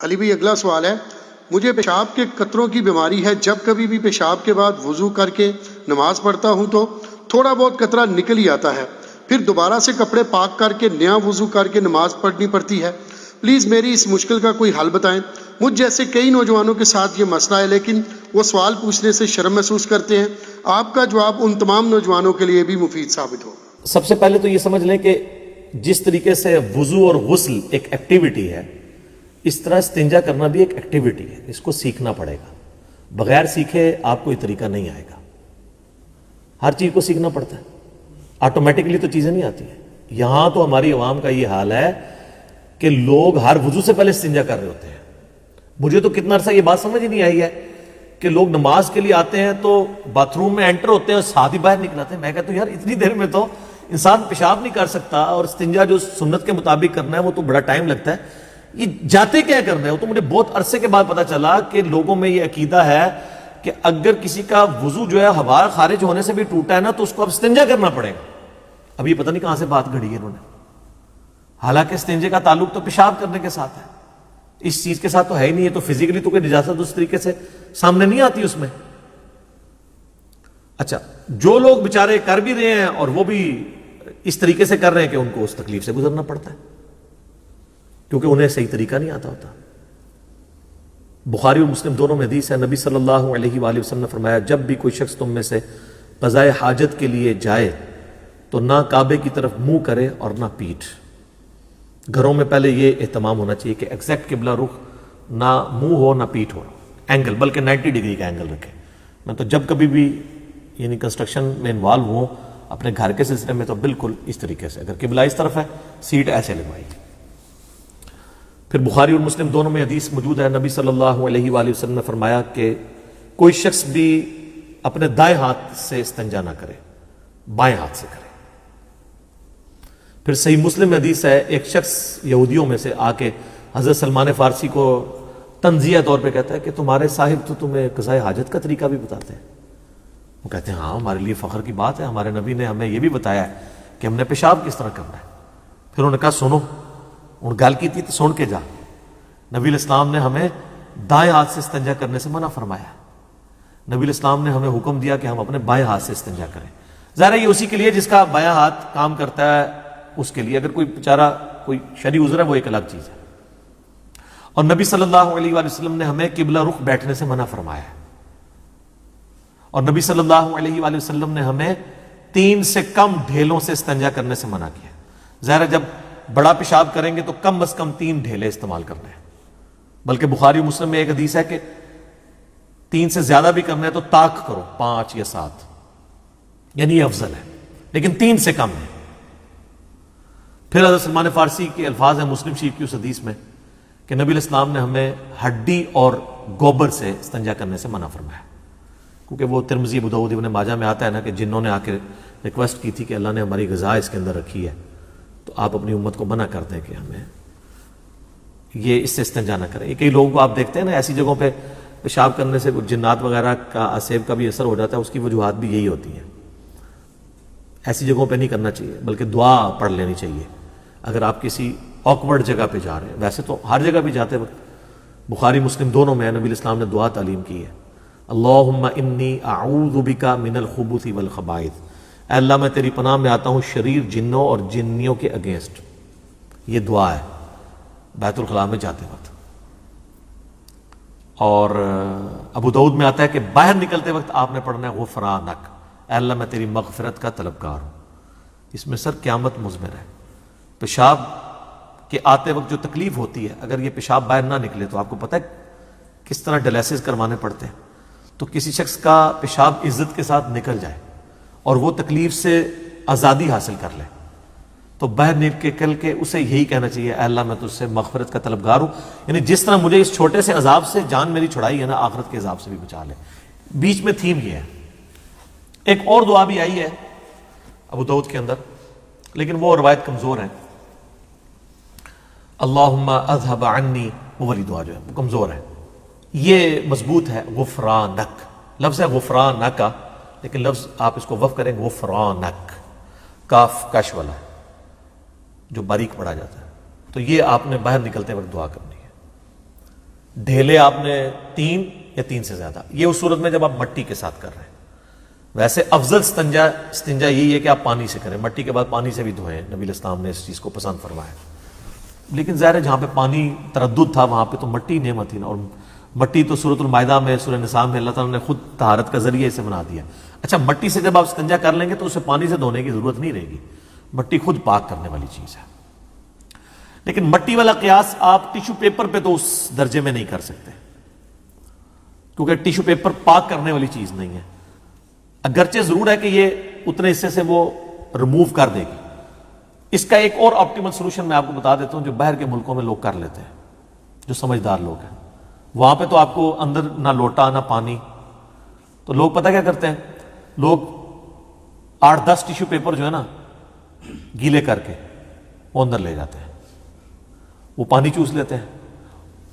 علی بھائی اگلا سوال ہے، مجھے پیشاب کے قطروں کی بیماری ہے، جب کبھی بھی پیشاب کے بعد وضو کر کے نماز پڑھتا ہوں تو تھوڑا بہت قطرہ نکل ہی آتا ہے، پھر دوبارہ سے کپڑے پاک کر کے نیا وضو کر کے نماز پڑھنی پڑتی ہے، پلیز میری اس مشکل کا کوئی حل بتائیں۔ مجھ جیسے کئی نوجوانوں کے ساتھ یہ مسئلہ ہے لیکن وہ سوال پوچھنے سے شرم محسوس کرتے ہیں، آپ کا جواب ان تمام نوجوانوں کے لیے بھی مفید ثابت ہو۔ سب سے پہلے تو یہ سمجھ لیں کہ جس طریقے سے وضو اور غسل ایک ایکٹیویٹی ہے، اس طرح استنجا کرنا بھی ایک ایکٹیویٹی ہے، اس کو سیکھنا پڑے گا۔ بغیر سیکھے آپ کو یہ طریقہ نہیں آئے گا، ہر چیز کو سیکھنا پڑتا ہے، آٹومیٹکلی تو چیزیں نہیں آتی ہیں۔ یہاں تو ہماری عوام کا یہ حال ہے کہ لوگ ہر وضو سے پہلے استنجا کر رہے ہوتے ہیں۔ مجھے تو کتنا عرصہ یہ بات سمجھ ہی نہیں آئی ہے کہ لوگ نماز کے لیے آتے ہیں تو باتھ روم میں انٹر ہوتے ہیں اور ساتھ ہی باہر نکل آتے ہیں۔ میں کہتا ہوں یار اتنی دیر میں تو انسان پیشاب نہیں کر سکتا، اور استنجا جو سنت کے مطابق کرنا ہے وہ تو بڑا ٹائم لگتا ہے، یہ جاتے کیا کرنا ہے؟ وہ تو مجھے بہت عرصے کے بعد پتا چلا کہ لوگوں میں یہ عقیدہ ہے کہ اگر کسی کا وضو جو ہے ہوا خارج ہونے سے بھی ٹوٹا ہے نا تو اس کو اب استنجا کرنا پڑے گا۔ اب یہ پتہ نہیں کہاں سے بات گھڑی ہے انہوں نے، حالانکہ استنجے کا تعلق تو پیشاب کرنے کے ساتھ ہے، اس چیز کے ساتھ تو ہے ہی نہیں ہے، تو فزیکلی تو کوئی نجاست اس طریقے سے سامنے نہیں آتی اس میں۔ اچھا، جو لوگ بیچارے کر بھی رہے ہیں اور وہ بھی اس طریقے سے کر رہے ہیں کہ ان کو اس تکلیف سے گزرنا پڑتا ہے کیونکہ انہیں صحیح طریقہ نہیں آتا ہوتا۔ بخاری اور مسلم دونوں میں حدیث ہے، نبی صلی اللہ علیہ وآلہ وسلم نے فرمایا جب بھی کوئی شخص تم میں سے قضائے حاجت کے لیے جائے تو نہ کعبے کی طرف منہ کرے اور نہ پیٹھ۔ گھروں میں پہلے یہ اہتمام ہونا چاہیے کہ ایگزیکٹ قبلہ رخ، نہ منہ ہو نہ پیٹھ ہو، اینگل بلکہ 90 ڈگری کا اینگل رکھے۔ میں تو جب کبھی بھی یعنی کنسٹرکشن میں انوالو ہوں اپنے گھر کے سلسلے میں تو بالکل اس طریقے سے، اگر قبلہ اس طرف ہے سیٹ ایسے لگوائی۔ پھر بخاری اور مسلم دونوں میں حدیث موجود ہے، نبی صلی اللہ علیہ وآلہ وسلم نے فرمایا کہ کوئی شخص بھی اپنے دائیں ہاتھ سے استنجا نہ کرے، بائیں ہاتھ سے کرے۔ پھر صحیح مسلم میں حدیث ہے، ایک شخص یہودیوں میں سے آ کے حضرت سلمان فارسی کو تنزیہ طور پہ کہتا ہے کہ تمہارے صاحب تو تمہیں قضائے حاجت کا طریقہ بھی بتاتے ہیں۔ وہ کہتے ہیں ہاں ہمارے لیے فخر کی بات ہے، ہمارے نبی نے ہمیں یہ بھی بتایا ہے کہ ہم نے پیشاب کس طرح کرنا ہے۔ پھر انہوں نے کہا سنو، ان گل کی تھی تو سن کے جا، نبی الاسلام نے ہمیں دائیں ہاتھ سے استنجا کرنے سے منع فرمایا، نبی الاسلام نے ہمیں حکم دیا کہ ہم اپنے بائیں ہاتھ سے استنجا کریں۔ ظاہر ہے یہ اسی کے لیے جس کا بایاں ہاتھ کام کرتا ہے اس کے لیے، اگر کوئی بیچارہ کوئی شرعی عذر ہے وہ ایک الگ چیز ہے۔ اور نبی صلی اللہ علیہ وآلہ وسلم نے ہمیں قبلہ رخ بیٹھنے سے منع فرمایا ہے، اور نبی صلی اللہ علیہ وآلہ وسلم نے ہمیں 3 سے کم ڈھیلوں سے استنجا کرنے سے منع کیا۔ ظاہر ہے جب بڑا پیشاب کریں گے تو کم از کم 3 ڈھیلے استعمال کرنے ہیں، بلکہ بخاری و مسلم میں ایک حدیث ہے کہ 3 سے زیادہ بھی کرنا ہے تو طاق کرو 5 یا 7، یعنی یہ افضل ہے، لیکن 3 سے کم ہے۔ پھر حضرت سلمان فارسی کے الفاظ ہیں مسلم شریف کی اس حدیث میں کہ نبی الاسلام نے ہمیں ہڈی اور گوبر سے استنجا کرنے سے منع فرمایا، کیونکہ وہ ترمذی ابو داؤد ابن ماجہ میں آتا ہے نا کہ جنوں نے آ کے ریکویسٹ کی تھی کہ اللہ نے ہماری غذا اس کے اندر رکھی ہے تو آپ اپنی امت کو منع کر دیں کہ ہمیں یہ اس سے استنجا نہ کریں۔ یہ کئی لوگوں کو آپ دیکھتے ہیں نا ایسی جگہوں پہ پیشاب کرنے سے جنات وغیرہ کا اسیب کا بھی اثر ہو جاتا ہے، اس کی وجوہات بھی یہی ہوتی ہیں۔ ایسی جگہوں پہ نہیں کرنا چاہیے، بلکہ دعا پڑھ لینی چاہیے اگر آپ کسی آکورڈ جگہ پہ جا رہے ہیں۔ ویسے تو ہر جگہ بھی جاتے وقت بخاری مسلم دونوں میں نبی الاسلام نے دعا تعلیم کی ہے، اللہم انی اعوذ بک من الخبث والخبائث، اے اللہ میں تیری پناہ میں آتا ہوں شریر جنوں اور جنیوں کے اگینسٹ۔ یہ دعا ہے بیت الخلاء میں جاتے وقت۔ اور ابو داؤد میں آتا ہے کہ باہر نکلتے وقت آپ نے پڑھنا ہے غفرانک، اے اللہ میں تیری مغفرت کا طلبگار ہوں۔ اس میں سر قیامت مضمر ہے، پیشاب کے آتے وقت جو تکلیف ہوتی ہے، اگر یہ پیشاب باہر نہ نکلے تو آپ کو پتہ ہے کس طرح ڈیلیسس کروانے پڑتے ہیں۔ تو کسی شخص کا پیشاب عزت کے ساتھ نکل جائے اور وہ تکلیف سے آزادی حاصل کر لے تو باہر نکل کے اسے یہی کہنا چاہیے، اے اللہ میں تجھ سے مغفرت کا طلبگار ہوں، یعنی جس طرح مجھے اس چھوٹے سے عذاب سے جان میری چھڑائی ہے نا، آخرت کے عذاب سے بھی بچا لے۔ بیچ میں تھیم یہ ہے۔ ایک اور دعا بھی آئی ہے ابو داؤد کے اندر لیکن وہ روایت کمزور ہے، اللہم اذھب عنی، وہ والی دعا جو ہے وہ کمزور ہے۔ یہ مضبوط ہے غفرانک، لفظ ہے غفرانک لیکن لفظ آپ اس کو وقف کریں غفرانک، کاف کش والا ہے جو باریک پڑھا جاتا ہے، تو یہ آپ نے باہر نکلتے وقت دعا کرنی ہے۔ ڈھیلے آپ نے 3 یا 3 سے زیادہ، یہ اس صورت میں جب آپ مٹی کے ساتھ کر رہے ہیں۔ ویسے افضل استنجا یہی ہے کہ آپ پانی سے کریں، مٹی کے بعد پانی سے بھی دھوئیں، نبی علیہ السلام نے اس چیز کو پسند فرمایا۔ لیکن ظاہر ہے جہاں پہ پانی تردد تھا وہاں پہ تو مٹی نعمت تھی نا، اور مٹی تو سورۃ المائدہ میں، سورہ نساء میں اللہ تعالیٰ نے خود طہارت کا ذریعہ اسے بنا دیا۔ اچھا، مٹی سے جب آپ استنجا کر لیں گے تو اسے پانی سے دھونے کی ضرورت نہیں رہے گی، مٹی خود پاک کرنے والی چیز ہے۔ لیکن مٹی والا قیاس آپ ٹیشو پیپر پہ تو اس درجے میں نہیں کر سکتے، کیونکہ ٹیشو پیپر پاک کرنے والی چیز نہیں ہے، اگرچہ ضرور ہے کہ یہ اتنے حصے سے وہ ریموو کر دے گی۔ اس کا ایک اور آپٹیمل سولوشن میں آپ کو بتا دیتا ہوں جو باہر کے ملکوں میں لوگ کر لیتے ہیں، جو سمجھدار لوگ ہیں۔ وہاں پہ تو آپ کو اندر نہ لوٹا نہ پانی، تو لوگ پتہ کیا کرتے ہیں، لوگ 8-10 ٹیشو پیپر جو ہے نا گیلے کر کے وہ اندر لے جاتے ہیں، وہ پانی چوس لیتے ہیں۔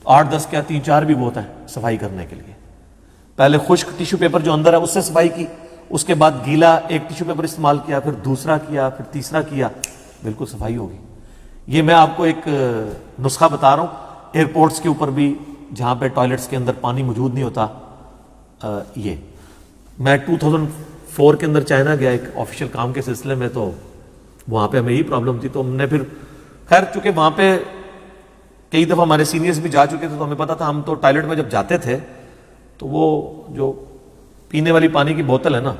8-10 کیا 3-4 بھی بہت ہے صفائی کرنے کے لیے۔ پہلے خشک ٹیشو پیپر جو اندر ہے اس سے صفائی کی، اس کے بعد گیلا ایک ٹیشو پیپر استعمال کیا، پھر دوسرا کیا، پھر تیسرا کیا، بالکل صفائی ہوگی۔ یہ میں آپ کو ایک نسخہ بتا رہا ہوں، ایئرپورٹس کے اوپر بھی جہاں پہ ٹوائلٹس کے اندر پانی موجود نہیں ہوتا۔ یہ میں 2004 کے اندر چائنا گیا ایک آفیشیل کام کے سلسلے میں، تو وہاں پہ ہمیں یہی پرابلم تھی، تو ہم نے پھر خیر چونکہ وہاں پہ کئی دفعہ ہمارے سینئرز بھی جا چکے تھے تو ہمیں پتا تھا، ہم تو ٹوائلٹ میں جب جاتے تھے تو وہ جو پینے والی پانی کی بوتل ہے نا،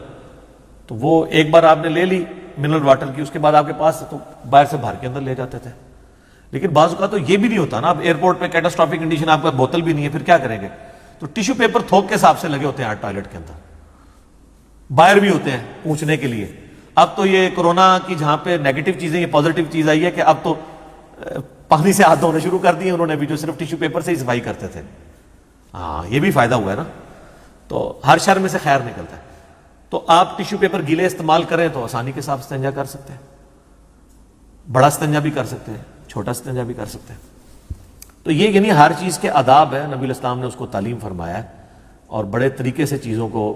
تو وہ ایک بار آپ نے لے لی منرل واٹر کی، اس کے بعد آپ کے پاس تو باہر سے بھر کے اندر لے جاتے تھے۔ لیکن بعض اوقات تو یہ بھی نہیں ہوتا نا، اب ایئرپورٹ پہ کیٹاسٹرافک کنڈیشن، آپ کا بوتل بھی نہیں ہے، پھر کیا کریں گے؟ تو ٹیشو پیپر تھوک کے حساب سے لگے ہوتے ہیں ٹوائلٹ کے اندر، باہر بھی ہوتے ہیں پوچھنے کے لیے۔ اب تو یہ کورونا کی جہاں پہ نیگیٹو چیزیں، یہ پازیٹیو چیز آئی ہے کہ اب تو پانی سے ہاتھ دھونے شروع کر دیے انہوں نے بھی، جو صرف ٹیشو پیپر سے ہی صفائی کرتے تھے۔ ہاں، یہ بھی فائدہ ہوا ہے نا، تو ہر شر میں سے خیر نکلتا ہے۔ تو آپ ٹیشو پیپر گیلے استعمال کریں تو آسانی کے ساتھ استنجا کر سکتے ہیں، بڑا استنجا بھی کر سکتے ہیں، چھوٹا استنجا بھی کر سکتے ہیں۔ تو یہ یعنی ہر چیز کے آداب ہے، نبی علیہ السلام نے اس کو تعلیم فرمایا ہے، اور بڑے طریقے سے چیزوں کو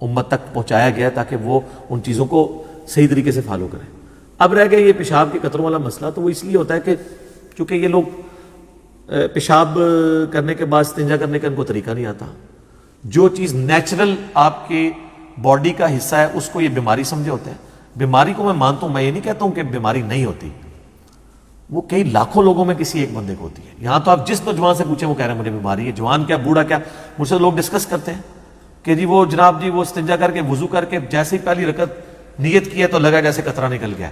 امت تک پہنچایا گیا تاکہ وہ ان چیزوں کو صحیح طریقے سے فالو کریں۔ اب رہ گیا یہ پیشاب کے قطروں والا مسئلہ، تو وہ اس لیے ہوتا ہے کہ چونکہ یہ لوگ پیشاب کرنے کے بعد استنجا کرنے کا ان کو طریقہ نہیں آتا، جو چیز نیچرل آپ کی باڈی کا حصہ ہے اس کو یہ بیماری سمجھے ہوتے ہیں۔ بیماری کو میں مانتا ہوں، میں یہ نہیں کہتا ہوں کہ بیماری نہیں ہوتی، وہ کئی لاکھوں لوگوں میں کسی ایک بندے کو ہوتی ہے۔ یہاں تو آپ جس نوجوان سے پوچھیں وہ کہہ رہے ہیں مجھے بیماری ہے، جوان کیا بوڑھا کیا۔ مجھ سے لوگ ڈسکس کرتے ہیں کہ جی وہ جناب جی وہ استنجا کر کے وضو کر کے جیسے ہی پہلی رکعت نیت کی ہے تو لگا جیسے قطرہ نکل گیا۔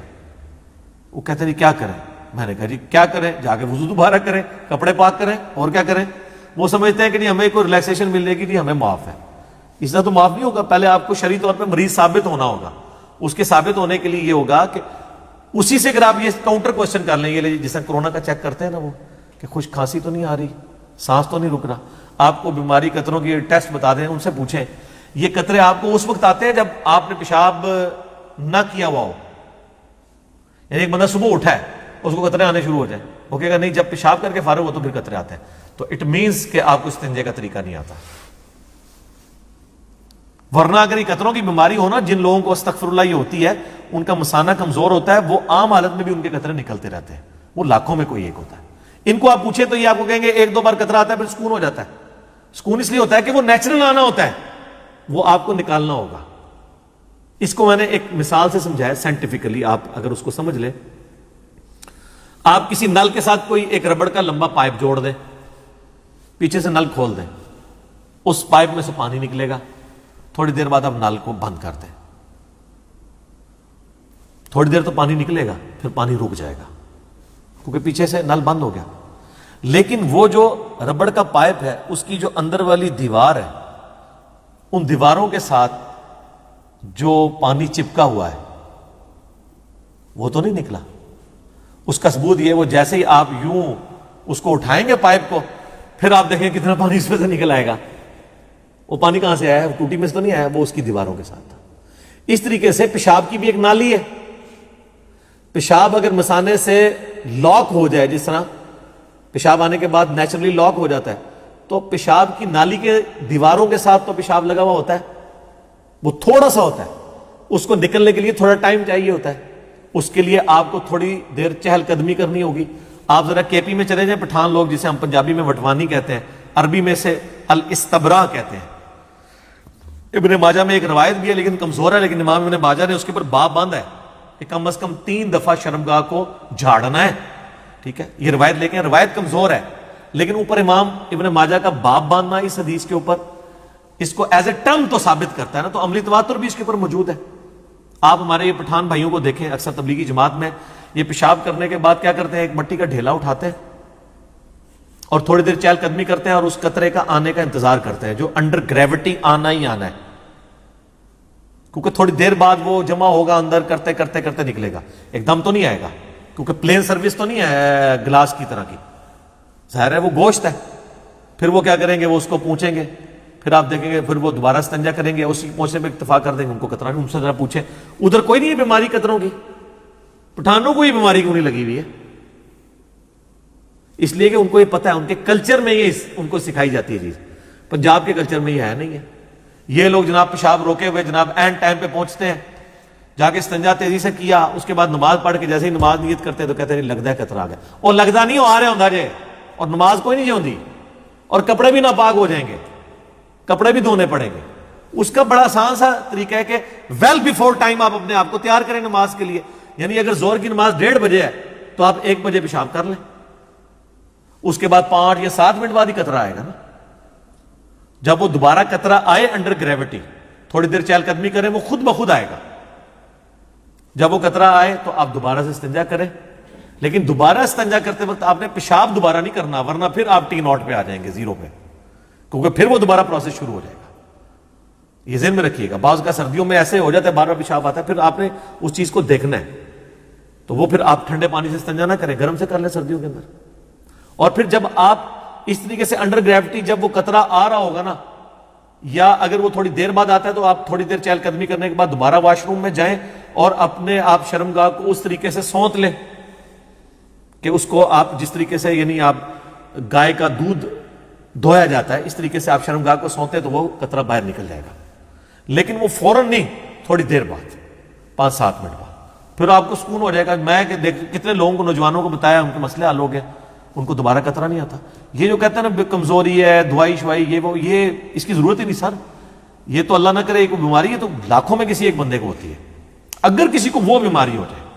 وہ کہتے ہیں جی کیا کریں؟ میں نے کہا جی کیا کریں، جا کے وضو دوبارہ کریں، کپڑے پاک کریں، اور کیا کریں؟ وہ سمجھتے ہیں کہ نہیں ہمیں کوئی ریلیکسیشن مل جائے گی، جی ہمیں معاف ہے۔ اس طرح تو معاف نہیں ہوگا، پہلے آپ کو شرعی طور پہ مریض ثابت ہونا ہوگا۔ اس کے ثابت ہونے کے لیے یہ ہوگا کہ اسی سے اگر آپ یہ کاؤنٹر کوشچن کر لیں گے، جیسے کورونا کا چیک کرتے ہیں نا وہ، کہ خشک کھانسی تو نہیں آ رہی، سانس تو نہیں رک رہا، آپ کو بیماری قطروں کی ٹیسٹ بتا دیں، ان سے پوچھیں یہ قطرے آپ کو اس وقت آتے ہیں جب آپ نے پیشاب نہ کیا ہوا ہو، یعنی ایک بندہ صبح اٹھا ہے اس کو قطرے آنے شروع ہو جائیں، وہ کہے گا نہیں جب پیشاب کر کے فارغ ہو تو پھر قطرے آتے ہیں، تو اٹ مینس کہ آپ کو استنجے کا طریقہ نہیں آتا۔ ورنہ اگر یہ قطروں کی بیماری ہونا، جن لوگوں کو استغفر اللہ یہ ہوتی ہے، ان کا مثانہ کمزور ہوتا ہے، وہ عام حالت میں بھی ان کے قطرے نکلتے رہتے ہیں، وہ لاکھوں میں کوئی ایک ہوتا ہے۔ ان کو آپ پوچھیں تو یہ آپ کو کہیں گے 1-2 بار قطرہ آتا ہے پھر سکون ہو جاتا ہے۔ سکون اس لیے ہوتا ہے کہ وہ نیچرل آنا ہوتا ہے، وہ آپ کو نکالنا ہوگا۔ اس کو میں نے ایک مثال سے سمجھایا سائنٹیفکلی، آپ اگر اس کو سمجھ لیں، آپ کسی نل کے ساتھ کوئی ایک ربڑ کا لمبا پائپ جوڑ دیں، پیچھے سے نل کھول دیں، اس پائپ میں سے پانی نکلے گا، تھوڑی دیر بعد آپ نل کو بند کر دیں، تھوڑی دیر تو پانی نکلے گا، پھر پانی رک جائے گا کیونکہ پیچھے سے نل بند ہو گیا۔ لیکن وہ جو ربڑ کا پائپ ہے اس کی جو اندر والی دیوار ہے، ان دیواروں کے ساتھ جو پانی چپکا ہوا ہے وہ تو نہیں نکلا۔ اس کا ثبوت یہ، وہ جیسے ہی آپ یوں اس کو اٹھائیں گے پائپ کو، پھر آپ دیکھیں کتنا پانی اس میں سے نکل آئے گا۔ وہ پانی کہاں سے آیا ہے؟ ٹوٹی میں سے تو نہیں آیا، وہ اس کی دیواروں کے ساتھ تھا۔ اس طریقے سے پیشاب کی بھی ایک نالی ہے، پیشاب اگر مثانے سے لاک ہو جائے، جس طرح پیشاب آنے کے بعد نیچرلی لاک ہو جاتا ہے، تو پیشاب کی نالی کے دیواروں کے ساتھ تو پیشاب لگا ہوا ہوتا ہے، وہ تھوڑا سا ہوتا ہے، اس کو نکلنے کے لیے تھوڑا ٹائم چاہیے ہوتا ہے، اس کے لیے آپ کو تھوڑی دیر چہل قدمی کرنی ہوگی، آپ ذرا کے پی میں چلے جائیں، پٹھان لوگ جسے ہم پنجابی میں وٹوانی کہتے ہیں، عربی میں سے الاستبرا کہتے ہیں. ابن ماجہ میں ایک روایت بھی ہے لیکن کمزور ہے، لیکن امام ابن ماجہ نے اس کے اوپر باب باندھا ہے کہ کم از کم 3 دفعہ شرمگاہ کو جھاڑنا ہے. ٹھیک ہے، یہ روایت لے کے روایت کمزور ہے لیکن اوپر امام ابن ماجہ کا باب باندھنا اس حدیث کے اوپر اس کو ایز اے ٹرم تو ثابت کرتا ہے نا، تو عملی تواتر بھی اس کے اوپر موجود ہے. آپ ہمارے یہ پٹھان بھائیوں کو دیکھیں، اکثر تبلیغی جماعت میں یہ پیشاب کرنے کے بعد کیا کرتے ہیں، ایک مٹی کا ڈھیلا اٹھاتے ہیں اور تھوڑی دیر چہل قدمی کرتے ہیں اور اس قطرے کا آنے کا انتظار کرتے ہیں، جو انڈر گریوٹی آنا ہی آنا ہے، کیونکہ تھوڑی دیر بعد وہ جمع ہوگا اندر، کرتے کرتے کرتے نکلے گا، ایک دم تو نہیں آئے گا، کیونکہ پلین سروس تو نہیں ہے گلاس کی طرح کی، ظاہر ہے وہ گوشت ہے. پھر وہ کیا کریں گے، وہ اس کو پوچھیں گے، پھر آپ دیکھیں گے پھر وہ دوبارہ استنجا کریں گے، اسی پہنچنے پہ اکتفا کر دیں گے. ان کو قطرہ نہیں، ان سے ذرا پوچھیں ادھر کوئی نہیں ہے بیماری قطروں کی، پٹھانوں کو یہ بیماری کیوں نہیں لگی ہوئی ہے؟ اس لیے کہ ان کو یہ پتہ ہے، ان کے کلچر میں یہ ان کو سکھائی جاتی ہے چیز. پنجاب کے کلچر میں یہ ہے نہیں ہے. یہ لوگ جناب پیشاب روکے ہوئے جناب اینڈ ٹائم پہ پہنچتے ہیں، جا کے استنجا تیزی سے کیا، اس کے بعد نماز پڑھ کے جیسے ہی نماز نیت کرتے ہیں تو کہتے ہیں لگتا ہے قطرہ آ گیا، اور لگتا نہیں، وہ آ رہے ہوتا جے، اور نماز کوئی نہیں ہوتی، اور کپڑے بھی ناپاک ہو جائیں گے، کپڑے بھی دھونے پڑیں گے. اس کا بڑا آسان سا طریقہ ہے کہ ویل بیفور ٹائم آپ اپنے آپ کو تیار کریں نماز کے لیے. یعنی اگر زور کی نماز 1:30 بجے ہے تو آپ 1 بجے پیشاب کر لیں، اس کے بعد 5 یا 7 منٹ بعد ہی قطرہ آئے گا نا. جب وہ دوبارہ قطرہ آئے انڈر گریوٹی، تھوڑی دیر چہل قدمی کریں، وہ خود بخود آئے گا. جب وہ قطرہ آئے تو آپ دوبارہ سے استنجا کریں، لیکن دوبارہ استنجا کرتے وقت آپ نے پیشاب دوبارہ نہیں کرنا، ورنہ پھر آپ T0 پہ آ جائیں گے، 0 پہ، کیونکہ پھر وہ دوبارہ پروسیس شروع ہو جائے گا. یہ ذہن میں رکھیے گا. بعض کا سردیوں میں ایسے ہو جاتا ہے، بار بار پیشاب آتا ہے، پھر آپ نے اس چیز کو دیکھنا ہے، تو وہ پھر آپ ٹھنڈے پانی سے استنجا نہ کریں، گرم سے کر لیں سردیوں کے اندر. اور پھر جب آپ اس طریقے سے انڈر گریوٹی جب وہ قطرہ آ رہا ہوگا نا، یا اگر وہ تھوڑی دیر بعد آتا ہے تو آپ تھوڑی دیر چہل قدمی کرنے کے بعد دوبارہ واش روم میں جائیں اور اپنے آپ شرمگاہ کو اس طریقے سے سونت لیں کہ اس کو آپ جس طریقے سے، یعنی آپ گائے کا دودھ دھویا جاتا ہے اس طریقے سے آپ شرمگاہ کو سونتے تو وہ قطرہ باہر نکل جائے گا. لیکن وہ فوراً نہیں، تھوڑی دیر بعد، 5-7 منٹ بعد، پھر آپ کو سکون ہو جائے گا. میں کتنے لوگوں کو، نوجوانوں کو بتایا، ان کے مسئلے حل ہو گئے، ان کو دوبارہ قطرہ نہیں آتا. یہ جو کہتے ہیں نا کمزوری ہے، دوائی شوائی، یہ وہ، یہ اس کی ضرورت ہی نہیں سر. یہ تو اللہ نہ کرے ایک بیماری ہے تو لاکھوں میں کسی ایک بندے کو ہوتی ہے. اگر کسی کو وہ بیماری ہو جائے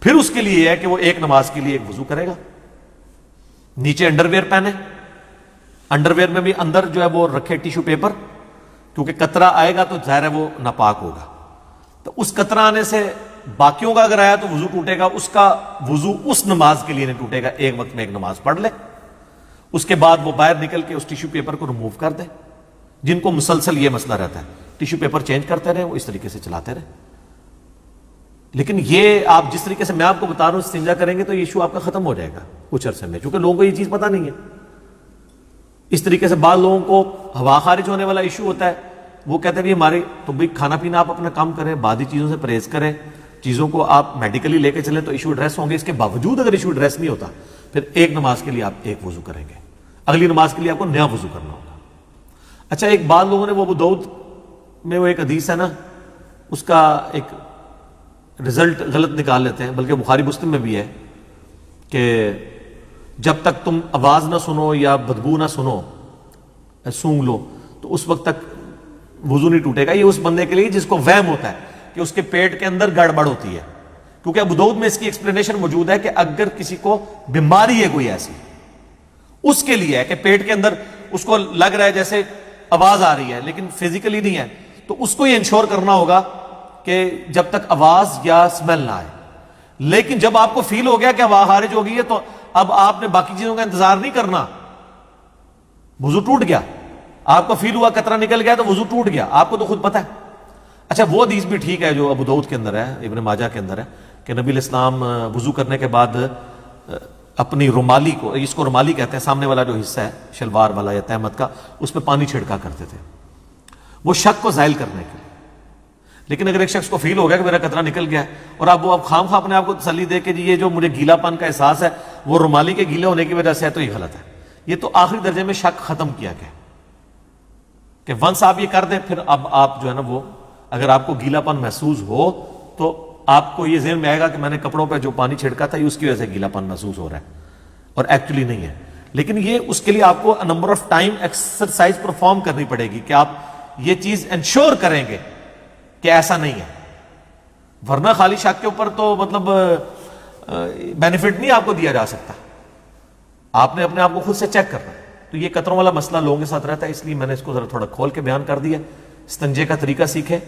پھر اس کے لیے ہے کہ وہ ایک نماز کے لیے ایک وضو کرے گا، نیچے انڈر ویئر پہنے، انڈر ویئر میں بھی اندر جو ہے وہ رکھے ٹیشو پیپر، کیونکہ قطرہ آئے گا تو ظاہر ہے وہ ناپاک ہوگا. تو اس قطرہ آنے سے باقیوں کا اگر آیا تو وضو ٹوٹے گا، اس کا وضو اس نماز کے لیے نہیں ٹوٹے گا. ایک وقت میں ایک نماز پڑھ لے، اس کے بعد وہ باہر نکل کے اس ٹیشو پیپر کو ریموو کر دے. جن کو مسلسل یہ مسئلہ رہتا ہے ٹیشو پیپر چینج کرتے رہے، وہ اس طریقے سے چلاتے رہے. لیکن یہ آپ جس طریقے سے میں آپ کو بتا رہا ہوں استنجا کریں گے تو یہ ایشو آپ کا ختم ہو جائے گا کچھ عرصے میں، چونکہ لوگوں کو یہ چیز پتہ نہیں ہے. اس طریقے سے بعض لوگوں کو ہوا خارج ہونے والا ایشو ہوتا ہے، وہ کہتے ہیں بھی ہمارے تو بھی کھانا پینا آپ اپنا کام کریں، بعضی چیزوں سے پرہیز کریں، چیزوں کو آپ میڈیکلی لے کے چلیں تو ایشو ایڈریس ہوں گے. اس کے باوجود اگر ایشو ایڈریس نہیں ہوتا پھر ایک نماز کے لیے آپ ایک وضو کریں گے، اگلی نماز کے لیے آپ کو نیا وضو کرنا ہوگا. اچھا، ایک بعض لوگوں نے وہ ابو داؤد میں وہ ایک حدیث ہے نا، اس کا ایک رزلٹ غلط نکال لیتے ہیں، بلکہ بخاری مسلم میں بھی ہے کہ جب تک تم آواز نہ سنو یا بدبو نہ سنو، سونگ لو، تو اس وقت تک وضو نہیں ٹوٹے گا. یہ اس بندے کے لیے جس کو وہم ہوتا ہے کہ اس کے پیٹ کے اندر گڑبڑ ہوتی ہے، کیونکہ ابو داؤد میں اس کی ایکسپلینیشن موجود ہے کہ اگر کسی کو بیماری ہے کوئی ایسی، اس کے لیے ہے کہ پیٹ کے اندر اس کو لگ رہا ہے جیسے آواز آ رہی ہے لیکن فزیکلی نہیں ہے، تو اس کو یہ انشور کرنا ہوگا کہ جب تک آواز یا اسمیل نہ آئے. لیکن جب آپ کو فیل ہو گیا کہ ہوا خارج ہو گئی ہے تو اب آپ نے باقی چیزوں کا انتظار نہیں کرنا، وضو ٹوٹ گیا. آپ کو فیل ہوا قطرہ نکل گیا تو وضو ٹوٹ گیا، آپ کو تو خود پتہ ہے. اچھا، وہ حدیث بھی ٹھیک ہے جو ابو داؤد کے اندر ہے، ابن ماجہ کے اندر ہے، کہ نبی علیہ السلام وضو کرنے کے بعد اپنی رومالی کو، اس کو رومالی کہتے ہیں، سامنے والا جو حصہ ہے شلوار والا یا تہمت کا، اس پہ پانی چھڑکا کرتے تھے وہ شک کو زائل کرنے کے لیے. لیکن اگر ایک شخص کو فیل ہو گیا کہ میرا قطرہ نکل گیا ہے اور اب وہ خام خواہ اپنے آپ کو تسلی دے کہ جی یہ جو مجھے گیلا پن کا احساس ہے وہ رومالی کے گیلے ہونے کی وجہ سے ہے، تو یہ غلط ہے. یہ تو آخری درجے میں شک ختم کیا گیا کہ ونس آپ یہ کر دیں پھر اب آپ جو ہے نا وہ، اگر آپ کو گیلا پن محسوس ہو تو آپ کو یہ ذہن میں آئے گا کہ میں نے کپڑوں پہ جو پانی چھڑکا تھا یہ اس کی وجہ سے گیلا پن محسوس ہو رہا ہے. اور ایکچولی نہیں ہے. لیکن یہ اس کے لیے آپ کو number of time exercise perform کرنی پڑے گی کہ آپ یہ چیز انشور کریں گے کہ ایسا نہیں ہے. ورنہ خالی شک کے اوپر تو مطلب بینیفٹ نہیں آپ کو دیا جا سکتا. آپ نے اپنے آپ کو خود سے چیک کرنا. تو یہ قطروں والا مسئلہ لوگوں کے ساتھ رہتا ہے, اس لیے میں نے اس کو ذرا تھوڑا کھول کے بیان کر دیا. استنجے کا طریقہ سیکھیں,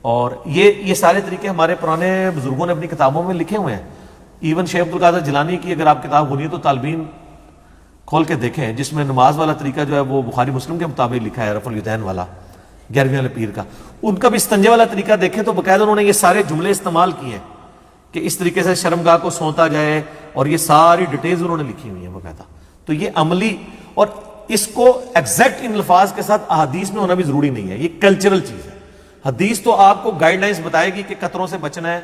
اور یہ سارے طریقے ہمارے پرانے بزرگوں نے اپنی کتابوں میں لکھے ہوئے ہیں. ایون شیخ عبد القادر جیلانی کی اگر آپ کتاب بنی تو طالبین کھول کے دیکھیں, جس میں نماز والا طریقہ جو ہے وہ بخاری مسلم کے مطابق لکھا ہے, رفع الیدین والا 11ویں والے پیر کا. ان کا بھی استنجے والا طریقہ دیکھیں تو باقاعدہ انہوں نے یہ سارے جملے استعمال کیے ہیں کہ اس طریقے سے شرمگاہ کو سونتا جائے, اور یہ ساری ڈیٹیلز انہوں نے لکھی ہوئی ہیں باقاعدہ. تو یہ عملی, اور اس کو ایگزیکٹ ان الفاظ کے ساتھ احادیث میں ہونا بھی ضروری نہیں ہے, یہ کلچرل چیز ہے. حدیث تو آپ کو گائیڈ لائنز بتائے گی کہ قطروں سے بچنا ہے.